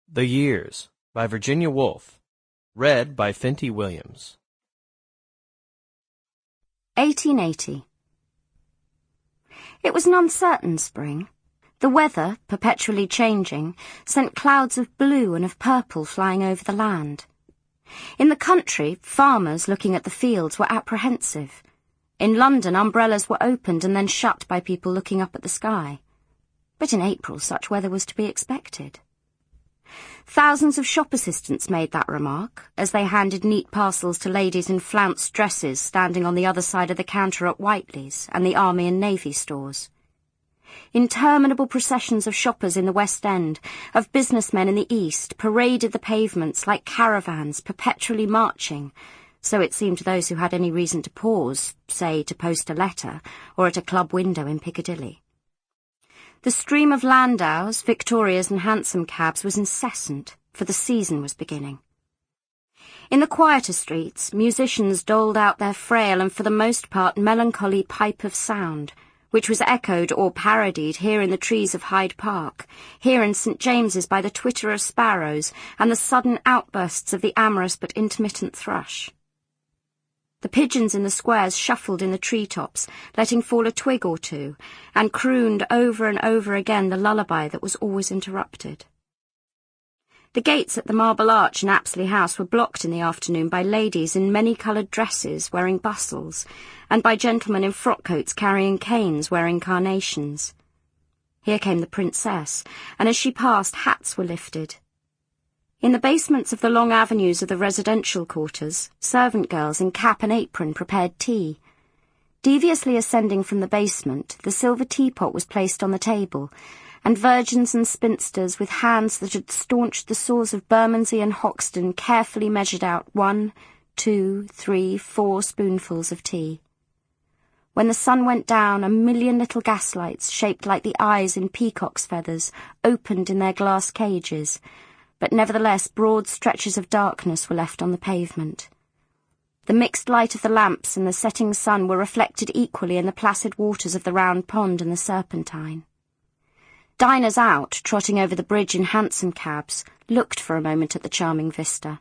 The Years by Virginia Woolf. Read by Finty Williams. 1880. It was an uncertain spring. The weather, perpetually changing, sent clouds of blue and of purple flying over the land. In the country, farmers looking at the fields were apprehensive. In London, umbrellas were opened and then shut by people looking up at the sky. But in April, such weather was to be expected. Thousands of shop assistants made that remark as they handed neat parcels to ladies in flounced dresses standing on the other side of the counter at Whiteley's and the Army and Navy stores. Interminable processions of shoppers in the West End, of businessmen in the East, paraded the pavements like caravans perpetually marching, so it seemed to those who had any reason to pause, say to post a letter, or at a club window in Piccadilly. The stream of landaus, victorias and hansom cabs was incessant, for the season was beginning. In the quieter streets, musicians doled out their frail and for the most part melancholy pipe of sound, which was echoed or parodied here in the trees of Hyde Park, here in St. James's by the twitter of sparrows and the sudden outbursts of the amorous but intermittent thrush. The pigeons in the squares shuffled in the tree-tops, letting fall a twig or two, and crooned over and over again the lullaby that was always interrupted. The gates at the Marble Arch in Apsley House were blocked in the afternoon by ladies in many-coloured dresses wearing bustles, and by gentlemen in frock-coats carrying canes wearing carnations. Here came the Princess, and as she passed, hats were lifted. In the basements of the long avenues of the residential quarters, servant girls in cap and apron prepared tea. Deviously ascending from the basement, the silver teapot was placed on the table, and virgins and spinsters with hands that had staunched the sores of Bermondsey and Hoxton carefully measured out 1, 2, 3, 4 spoonfuls of tea. When the sun went down, a million little gaslights, shaped like the eyes in peacock's feathers, opened in their glass cages, but nevertheless broad stretches of darkness were left on the pavement. The mixed light of the lamps and the setting sun were reflected equally in the placid waters of the Round Pond and the Serpentine. Diners out, trotting over the bridge in hansom cabs, looked for a moment at the charming vista.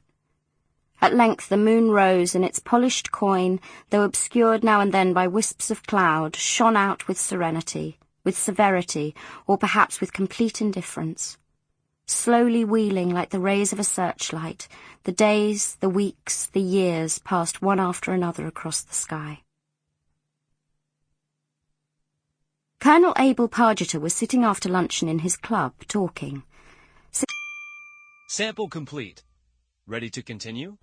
At length the moon rose, and its polished coin, though obscured now and then by wisps of cloud, shone out with serenity, with severity, or perhaps with complete indifference. Slowly wheeling like the rays of a searchlight, the days, the weeks, the years passed one after another across the sky. Colonel Abel Pargiter was sitting after luncheon in his club, talking. Sample complete. Ready to continue?